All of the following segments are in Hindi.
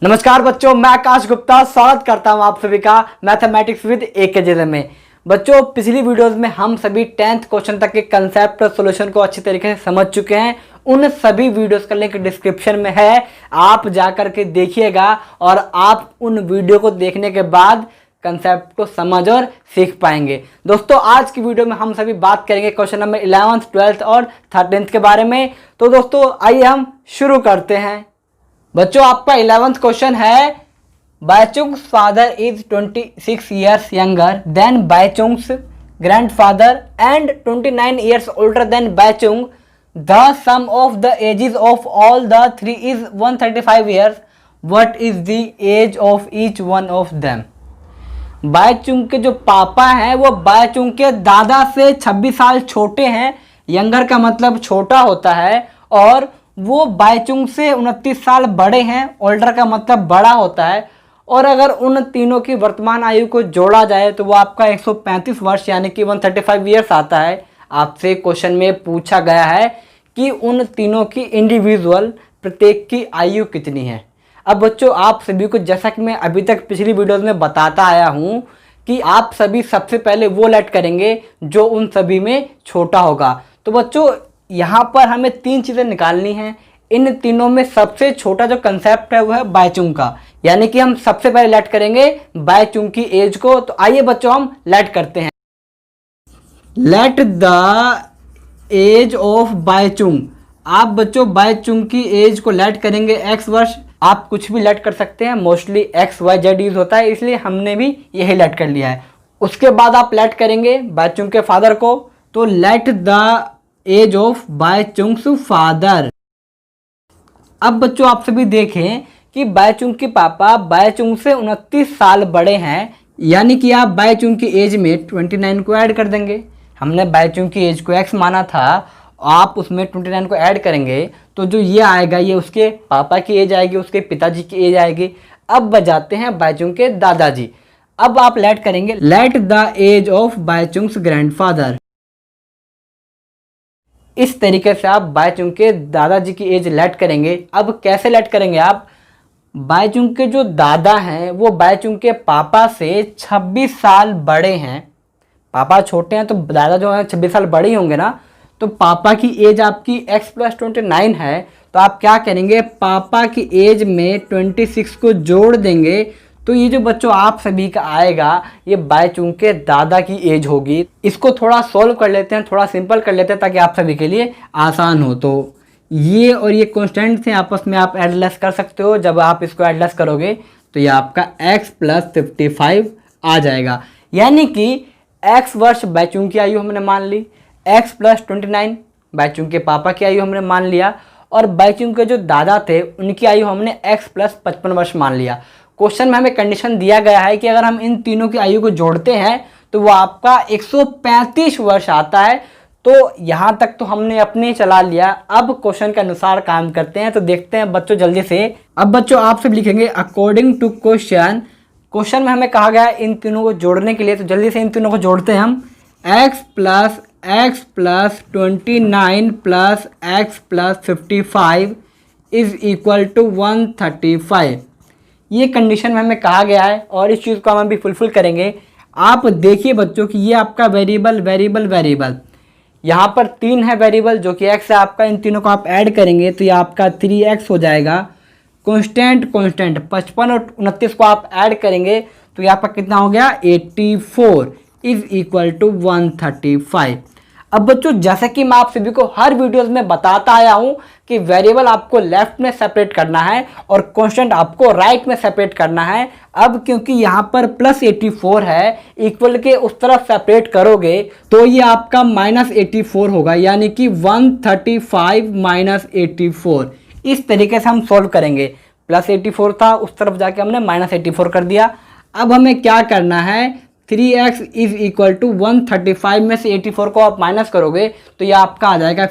नमस्कार बच्चों, मैं आकाश गुप्ता स्वागत करता हूं आप सभी का मैथमेटिक्स विद AKJ में। बच्चों, पिछली वीडियोस में हम सभी 10th क्वेश्चन तक के कंसेप्ट और सॉल्यूशन को अच्छी तरीके से समझ चुके हैं। उन सभी वीडियोस का लिंक डिस्क्रिप्शन में है, आप जाकर के देखिएगा और आप उन वीडियो को देखने के बाद कंसेप्ट को समझ और सीख पाएंगे। दोस्तों, आज की वीडियो में हम सभी बात करेंगे क्वेश्चन नंबर 11th, 12th और 13th के बारे में। तो दोस्तों, आइए हम शुरू करते हैं। बच्चों, आपका 11th क्वेश्चन है, Bhaichung's father is 26 years younger than Bhaichung's grandfather and 29 years older than Bhaichung. The sum of the ages of all the three is 135 years। What is the age of each one of them. Bhaichung के जो पापा हैं वो बायचुंग के दादा से 26 साल छोटे हैं। यंगर का मतलब छोटा होता है और वो बायचुंग से 29 साल बड़े हैं। ओल्डर का मतलब बड़ा होता है। और अगर उन तीनों की वर्तमान आयु को जोड़ा जाए तो वो आपका 135 वर्ष यानी कि 135 ईयर्स आता है। आपसे क्वेश्चन में पूछा गया है कि उन तीनों की इंडिविजुअल प्रत्येक की आयु कितनी है। अब बच्चों, आप सभी को जैसा कि मैं अभी तक पिछली वीडियोस में बताता आया हूँ कि आप सभी सबसे पहले वो लेट करेंगे जो उन सभी में छोटा होगा। तो बच्चों, यहाँ पर हमें तीन चीज़ें निकालनी हैं। इन तीनों में सबसे छोटा जो कंसेप्ट है वो है बायचुंग का, यानी कि हम सबसे पहले लेट करेंगे बायचुंग की एज को। तो आइए बच्चों, हम लेट करते हैं। Let the age of Bhaichung. आप बच्चों बायचुंग की एज को लेट करेंगे x वर्ष। आप कुछ भी लेट कर सकते हैं, मोस्टली XYZ यूज होता है, इसलिए हमने भी यही लेट कर लिया है। उसके बाद आप लेट करेंगे बायचुंग के फादर को। तो let the age of Bhaichung's father. अब बच्चों, आप सभी देखें कि बायचुंग के पापा बायचुंग से 29 साल बड़े हैं, यानी कि आप बायचुंग की एज में 29 को ऐड कर देंगे। हमने बायचुंग की एज को x माना था, आप उसमें 29 को ऐड करेंगे तो जो ये आएगा ये उसके पापा की एज आएगी, उसके पिताजी की एज आएगी। अब बजाते हैं बायचुंग के दादाजी। अब आप लेट करेंगे let the age of Bhaichung's grandfather. इस तरीके से आप बायचुंग के दादाजी की एज लेट करेंगे। अब कैसे लेट करेंगे आप? बायचुंग के जो दादा हैं वो बायचुंग के पापा से 26 साल बड़े हैं। पापा छोटे हैं तो दादा जो है 26 साल बड़े ही होंगे ना। तो पापा की एज आपकी x + 29 है, तो आप क्या करेंगे, पापा की एज में 26 को जोड़ देंगे। तो ये जो बच्चों आप सभी का आएगा ये बायचुंग के दादा की एज होगी। इसको थोड़ा सॉल्व कर लेते हैं, थोड़ा सिंपल कर लेते हैं ताकि आप सभी के लिए आसान हो। तो ये और ये कॉन्स्टेंट थे, आपस में आप एडलेस कर सकते हो। जब आप इसको एडलेस करोगे तो ये आपका x + 55 आ जाएगा, यानी कि x वर्ष बायचुंग की आयु हमने मान ली, x + 29 बायचुंग के पापा की आयु हमने मान लिया, और बायचुंग के जो दादा थे उनकी आयु हमने x + 55 वर्ष मान लिया। क्वेश्चन में हमें कंडीशन दिया गया है कि अगर हम इन तीनों की आयु को जोड़ते हैं तो वो आपका 135 वर्ष आता है। तो यहाँ तक तो हमने अपने चला लिया। अब क्वेश्चन के अनुसार काम करते हैं, तो देखते हैं बच्चों जल्दी से। अब बच्चों आप सब लिखेंगे अकॉर्डिंग टू क्वेश्चन। क्वेश्चन में हमें कहा गया है इन तीनों को जोड़ने के लिए, तो जल्दी से इन तीनों को जोड़ते हैं हम। x + 29 + x + 55 is equal to 135। ये कंडीशन में हमें कहा गया है और इस चीज़ को हम भी फुलफिल करेंगे। आप देखिए बच्चों कि ये आपका वेरिएबल यहाँ पर 3 है वेरिएबल जो कि x है आपका। इन तीनों को आप ऐड करेंगे तो ये आपका 3x हो जाएगा। कांस्टेंट 55 और 29 को आप ऐड करेंगे तो ये आपका कितना हो गया, 84 इज इक्वल टू 135। अब बच्चों, जैसे कि मैं आप सभी को हर वीडियोस में बताता आया हूं कि वेरिएबल आपको लेफ्ट में सेपरेट करना है और कांस्टेंट आपको राइट में सेपरेट करना है। अब क्योंकि यहाँ पर +84 है, इक्वल के उस तरफ सेपरेट करोगे तो ये आपका -84 होगा, यानी कि 135 - 84। इस तरीके से हम सोल्व करेंगे। +84 था, उस तरफ जाके हमने -84 कर दिया। अब हमें क्या करना है, 3x इज इक्वल टू 135 में से 84 को आप माइनस करोगे तो ये आपका आ जाएगा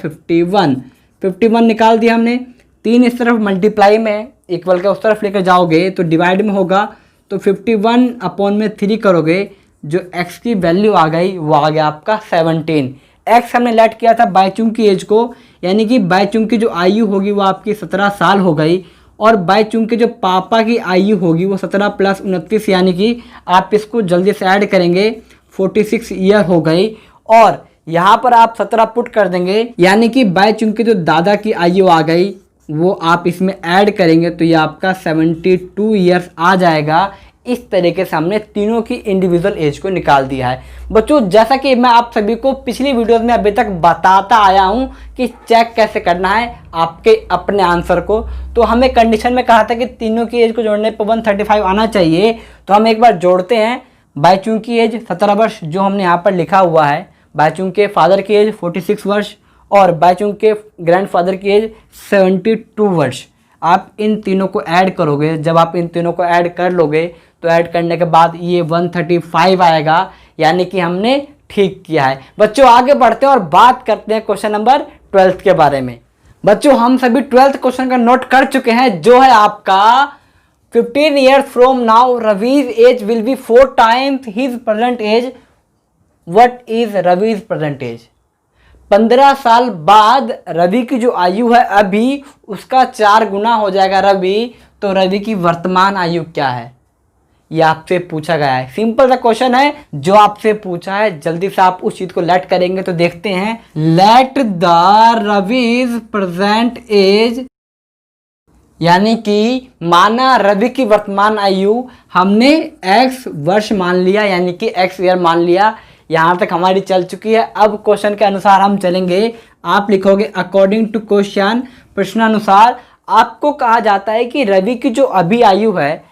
51 निकाल दिया हमने। 3 इस तरफ मल्टीप्लाई में इक्वल के उस तरफ लेकर जाओगे तो डिवाइड में होगा, तो 51/3 करोगे, जो x की वैल्यू आ गई वो आ गया आपका 17। x हमने लेट किया था बायचुंग की एज को, यानी कि बायचुंग की जो आयु होगी वो आपकी 17 साल हो गई। और बाय चूंकि जो पापा की आयु होगी वो 17 प्लस 29, यानी कि आप इसको जल्दी से ऐड करेंगे 46 ईयर हो गई। और यहाँ पर आप 17 पुट कर देंगे, यानी कि बाय चूंकि जो दादा की आयु आ गई वो आप इसमें ऐड करेंगे तो ये आपका 72 ईयर्स आ जाएगा। इस तरीके से हमने तीनों की इंडिविजुअल एज को निकाल दिया है। बच्चों जैसा कि मैं आप सभी को पिछली वीडियोस में अभी तक बताता आया हूं कि चेक कैसे करना है आपके अपने आंसर को, तो हमें कंडीशन में कहा था कि तीनों की एज को जोड़ने पर 135 आना चाहिए। तो हम एक बार जोड़ते हैं। बायचूंग की एज 17 वर्ष जो हमने यहाँ पर लिखा हुआ है, बायचूंग के फादर की एज 46 वर्ष और बायचूंग के ग्रैंडफादर की एज 72 वर्ष। आप इन तीनों को ऐड करोगे, जब आप इन तीनों को ऐड कर लोगे तो ऐड करने के बाद ये 135 आएगा, यानी कि हमने ठीक किया है। बच्चों आगे बढ़ते हैं और बात करते हैं क्वेश्चन नंबर 12 के बारे में। बच्चों हम सभी 12th क्वेश्चन का नोट कर चुके हैं, जो है आपका 15 years from now Ravi's age will be 4 times his present age. What is Ravi's present age? 15 साल बाद रवि की जो आयु है अभी उसका 4 गुना हो जाएगा रवि, तो रवि की वर्तमान आयु क्या है ये आपसे पूछा गया है। सिंपल सा क्वेश्चन है जो आपसे पूछा है, जल्दी से आप उस चीज को लेट करेंगे तो देखते हैं। लेट द रवि's प्रेजेंट एज, यानी कि माना रवि की वर्तमान आयु हमने x वर्ष मान लिया, यानी कि x ईयर मान लिया। यहाँ तक हमारी चल चुकी है। अब क्वेश्चन के अनुसार हम चलेंगे। आप लिखोगे अकॉर्डिंग टू क्वेश्चन, प्रश्नानुसार आपको कहा जाता है कि रवि की जो अभी आयु है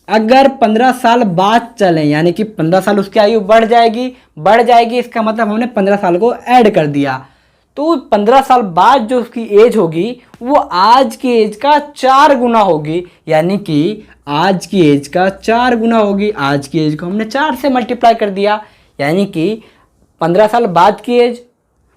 अगर 15 साल बाद चलें, यानी कि 15 साल उसकी आयु बढ़ जाएगी, इसका मतलब हमने 15 साल को ऐड कर दिया। तो 15 साल बाद जो उसकी एज होगी वो आज की एज का 4 गुना होगी, यानी कि आज की एज का 4 गुना होगी। आज की एज को हमने 4 से मल्टीप्लाई कर दिया, यानी कि 15 साल बाद की एज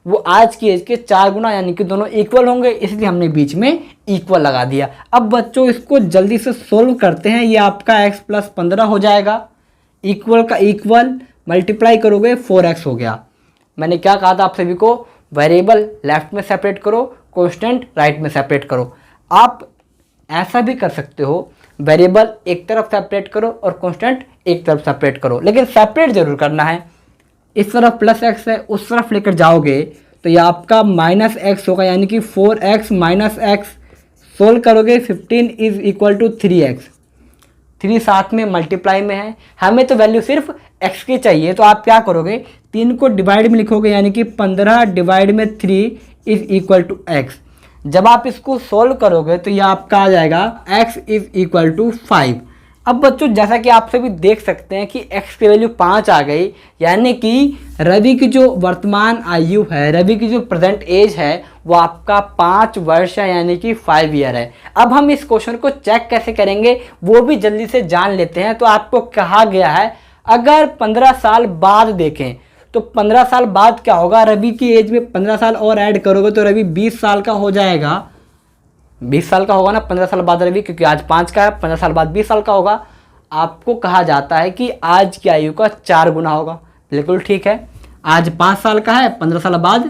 वो आज की एज के 4 गुना, यानी कि दोनों इक्वल होंगे, इसलिए हमने बीच में इक्वल लगा दिया। अब बच्चों इसको जल्दी से सोल्व करते हैं। ये आपका x प्लस 15 हो जाएगा, इक्वल का इक्वल मल्टीप्लाई करोगे 4x हो गया। मैंने क्या कहा था आप सभी को, वेरिएबल लेफ्ट में सेपरेट करो, कांस्टेंट राइट में सेपरेट करो। आप ऐसा भी कर सकते हो, वेरिएबल एक तरफ सेपरेट करो और कांस्टेंट एक तरफ सेपरेट करो, लेकिन सेपरेट जरूर करना है। इस तरफ प्लस एक्स है, उस तरफ लेकर जाओगे तो ये आपका माइनस एक्स होगा, यानी कि 4x माइनस एक्स। सोल्व करोगे 15 इज इक्वल टू 3x। 3 साथ में मल्टीप्लाई में है, हमें तो वैल्यू सिर्फ x की चाहिए, तो आप क्या करोगे 3 को डिवाइड में लिखोगे, यानी कि 15 डिवाइड में 3 इज इक्वल टू x। जब आप इसको सोल्व करोगे तो ये आपका आ जाएगा x इज इक्वल टू 5। अब बच्चों जैसा कि आप सभी देख सकते हैं कि x की वैल्यू 5 आ गई, यानी कि रवि की जो वर्तमान आयु है, रवि की जो प्रेजेंट एज है वो आपका 5 वर्ष है, यानी कि 5 ईयर है। अब हम इस क्वेश्चन को चेक कैसे करेंगे वो भी जल्दी से जान लेते हैं। तो आपको कहा गया है अगर 15 साल बाद देखें तो 15 साल बाद क्या होगा, रवि की एज में 15 साल और ऐड करोगे तो रवि 20 साल का हो जाएगा। 20 साल का होगा ना 15 साल बाद रवि, क्योंकि आज 5 का है, 15 साल बाद 20 साल का होगा। आपको कहा जाता है कि आज की आयु का 4 गुना होगा। बिल्कुल ठीक है, आज 5 साल का है, 15 साल बाद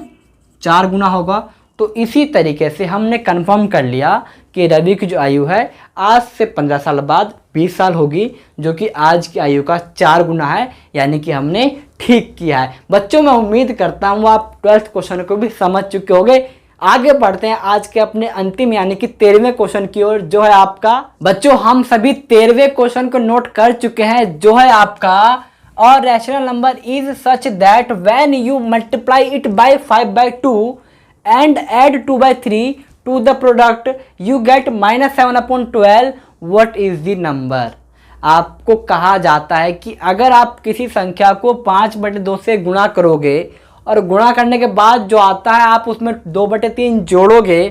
4 गुना होगा। तो इसी तरीके से हमने कंफर्म कर लिया कि रवि की जो आयु है आज से 15 साल बाद 20 साल होगी, जो कि आज की आयु का 4 गुना है, यानी कि हमने ठीक किया है। बच्चों मैं उम्मीद करता हूँ आप 12th क्वेश्चन को भी समझ चुके होंगे। आगे बढ़ते हैं आज के अपने अंतिम यानी कि 13वें क्वेश्चन की ओर, जो है आपका। बच्चों हम सभी 13वें क्वेश्चन को नोट कर चुके हैं, जो है आपका और rational number is such that when you multiply it by 5/2 and add 2/3 to the product you get -7/12। What is the number. आपको कहा जाता है कि अगर आप किसी संख्या को 5/2 से गुणा करोगे और गुणा करने के बाद जो आता है आप उसमें 2/3 जोड़ोगे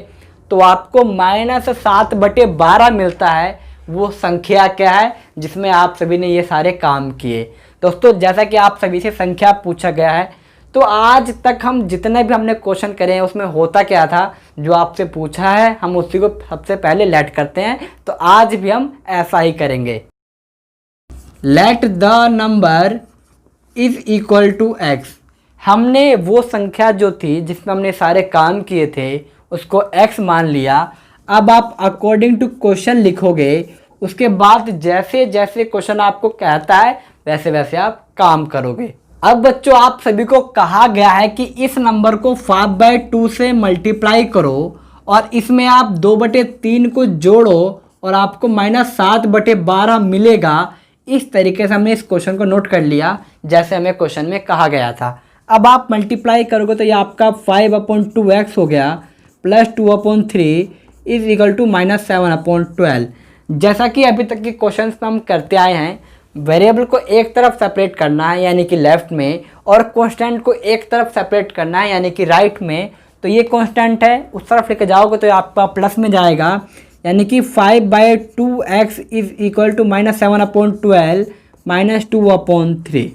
तो आपको -7/12 मिलता है। वो संख्या क्या है जिसमें आप सभी ने ये सारे काम किए। दोस्तों जैसा कि आप सभी से संख्या पूछा गया है, तो आज तक हम जितने भी हमने क्वेश्चन करे हैं उसमें होता क्या था, जो आपसे पूछा है हम उसी को सबसे पहले लेट करते हैं। तो आज भी हम ऐसा ही करेंगे। Let the number is equal to x. हमने वो संख्या जो थी जिसमें हमने सारे काम किए थे उसको x मान लिया। अब आप अकॉर्डिंग टू क्वेश्चन लिखोगे, उसके बाद जैसे जैसे क्वेश्चन आपको कहता है वैसे वैसे आप काम करोगे। अब बच्चों आप सभी को कहा गया है कि इस नंबर को 5/2 से मल्टीप्लाई करो और इसमें आप 2/3 को जोड़ो और आपको -7/12 मिलेगा। इस तरीके से हमने इस क्वेश्चन को नोट कर लिया जैसे हमें क्वेश्चन में कहा गया था। अब आप मल्टीप्लाई करोगे तो ये आपका 5/2x हो गया प्लस 2/3 इज इक्वल टू -7/12। जैसा कि अभी तक के क्वेश्चन में हम करते आए हैं, वेरिएबल को एक तरफ सेपरेट करना है यानी कि लेफ्ट में, और कांस्टेंट को एक तरफ सेपरेट करना है यानी कि राइट में। तो ये कांस्टेंट है, उस तरफ लेके जाओगे तो आपका प्लस में जाएगा, यानी कि 5/2x इज इक्वल टू -7/12 -2/3।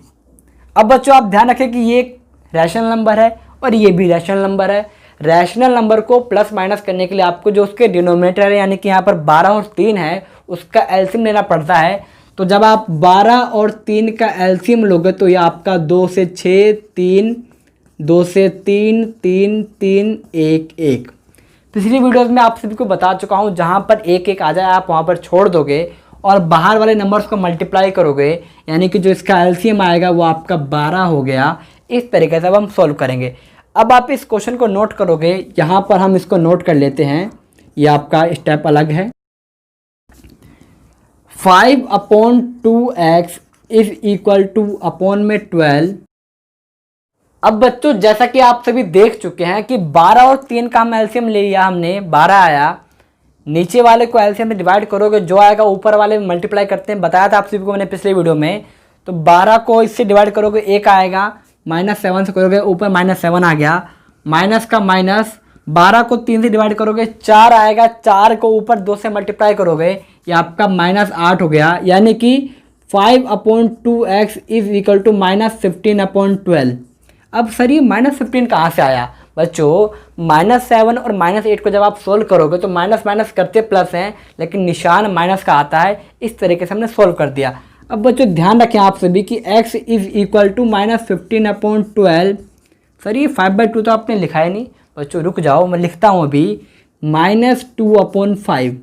अब बच्चों आप ध्यान रखें कि ये एक रैशनल नंबर है और ये भी रैशनल नंबर है। रैशनल नंबर को प्लस माइनस करने के लिए आपको जो उसके डिनोमिनेटर है यानी कि यहाँ पर 12 और 3 है उसका एलसीएम लेना पड़ता है। तो जब आप 12 और 3 का एलसीएम लोगे तो ये आपका 2 से 6 3, 2 से 3 3 3 1 1। पिछली वीडियोस में आप सभी को बता चुका हूँ, जहाँ पर 1 1 आ जाए आप वहाँ पर छोड़ दोगे और बाहर वाले नंबर्स को मल्टीप्लाई करोगे, यानी कि जो इसका एलसीएम आएगा वो आपका 12 हो गया। इस तरीके से अब हम सॉल्व करेंगे। अब आप इस क्वेश्चन को नोट करोगे, यहाँ पर हम इसको नोट कर लेते हैं, ये आपका स्टेप अलग है। 5/2x is equal two upon में 12। अब बच्चों जैसा कि आप सभी देख चुके हैं कि 12 और 3 का हम एलसीएम ले लिया हमने, 12 आया। नीचे वाले को एलसीएम में डिवाइड करोगे, जो आएगा ऊपर वाले में मल्टीप्लाई करते हैं, बताया था आप सभी को मैंने पिछले वीडियो में। तो 12 को इससे डिवाइड करोगे 1 आएगा, -7 से करोगे ऊपर -7 आ गया, माइनस का माइनस। 12 को 3 से डिवाइड करोगे 4 आएगा, 4 को ऊपर 2 से मल्टीप्लाई करोगे ये आपका -8 हो गया, यानी कि 5/2x इज इक्वल टू -15/12। अब सर ये -15 कहाँ से आया बच्चों? -7 और -8 को जब आप सोल्व करोगे तो माइनस माइनस करते प्लस हैं, लेकिन निशान माइनस का आता है। इस तरीके से हमने सोल्व कर दिया। अब बच्चों ध्यान रखें आप सभी कि x is equal to -15/12। Sir ये 5/2 तो आपने लिखा है नहीं। बच्चों रुक जाओ, मैं लिखता हूँ अभी, -2/5।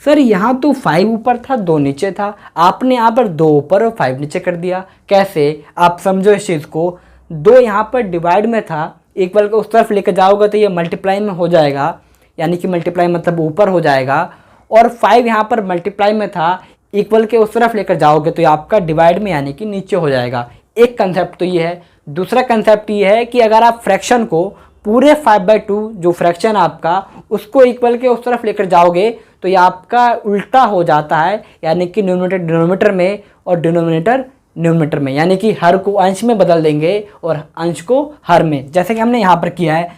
सर यहाँ तो 5 ऊपर था 2 नीचे था, आपने यहाँ पर 2 ऊपर और 5 नीचे कर दिया। कैसे? आप समझो इस चीज़ को। 2 यहाँ पर डिवाइड में था, इक्वल को उस तरफ लेकर जाओगे तो ये मल्टीप्लाई में हो जाएगा, यानी कि मल्टीप्लाई मतलब ऊपर हो जाएगा। और 5 यहाँ पर मल्टीप्लाई में था, इक्वल के उस तरफ लेकर जाओगे तो ये आपका डिवाइड में यानी कि नीचे हो जाएगा। एक कंसेप्ट तो ये है। दूसरा कंसेप्ट ये है कि अगर आप फ्रैक्शन को पूरे 5/2 जो फ्रैक्शन आपका उसको इक्वल के उस तरफ लेकर जाओगे तो ये आपका उल्टा हो जाता है, यानी कि न्यूमरेटर डिनोमिनेटर में और डिनोमिनेटर न्यूमरेटर में, यानी कि हर को अंश में बदल देंगे और अंश को हर में, जैसे कि हमने यहाँ पर किया है।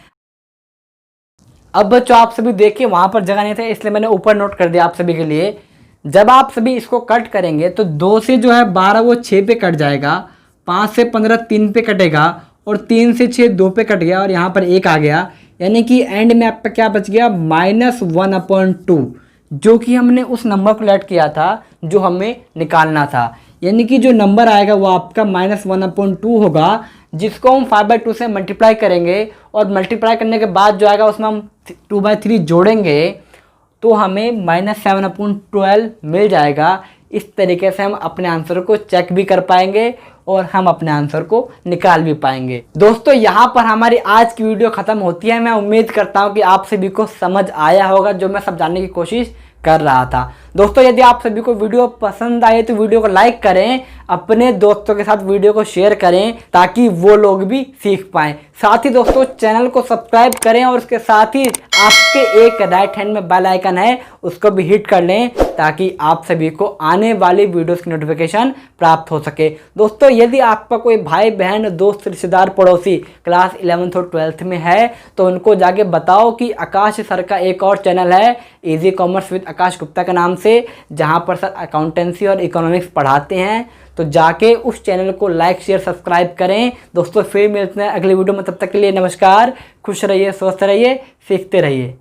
अब बच्चों आप सभी देखिए वहाँ पर जगह नहीं थे इसलिए मैंने ऊपर नोट कर दिया आप सभी के लिए। जब आप सभी इसको कट करेंगे तो 2 से जो है 12 वो 6 पे कट जाएगा, 5 से 15 3 पे कटेगा और 3 से 6 2 पे कट गया और यहाँ पर 1 आ गया, यानी कि एंड में आपका क्या बच गया -1/2, जो कि हमने उस नंबर को लेट किया था जो हमें निकालना था। यानी कि जो नंबर आएगा वो आपका -1/2 होगा, जिसको हम 5/2 से मल्टीप्लाई करेंगे और मल्टीप्लाई करने के बाद जो आएगा उसमें हम 2/3 जोड़ेंगे तो हमें -7/12 मिल जाएगा। इस तरीके से हम अपने आंसर को चेक भी कर पाएंगे और हम अपने आंसर को निकाल भी पाएंगे। दोस्तों यहाँ पर हमारी आज की वीडियो ख़त्म होती है। मैं उम्मीद करता हूँ कि आप सभी को समझ आया होगा जो मैं समझाने की कोशिश कर रहा था। दोस्तों यदि आप सभी को वीडियो पसंद आए तो वीडियो को लाइक करें, अपने दोस्तों के साथ वीडियो को शेयर करें ताकि वो लोग भी सीख पाएं। साथ ही दोस्तों चैनल को सब्सक्राइब करें और उसके साथ ही आपके एक राइट हैंड में बेल आइकन है उसको भी हिट कर लें ताकि आप सभी को आने वाली वीडियोस की नोटिफिकेशन प्राप्त हो सके। दोस्तों यदि आपका कोई भाई बहन दोस्त रिश्तेदार पड़ोसी क्लास 11th और 12th में है तो उनको जाके बताओ कि आकाश सर का एक और चैनल है इजी कॉमर्स विद आकाश गुप्ता के नाम से, जहाँ पर सर अकाउंटेंसी और इकोनॉमिक्स पढ़ाते हैं। तो जाके उस चैनल को लाइक शेयर सब्सक्राइब करें। दोस्तों फिर मिलते हैं अगली वीडियो में, तब तक के लिए नमस्कार, खुश रहिए, स्वस्थ रहिए, सीखते रहिए।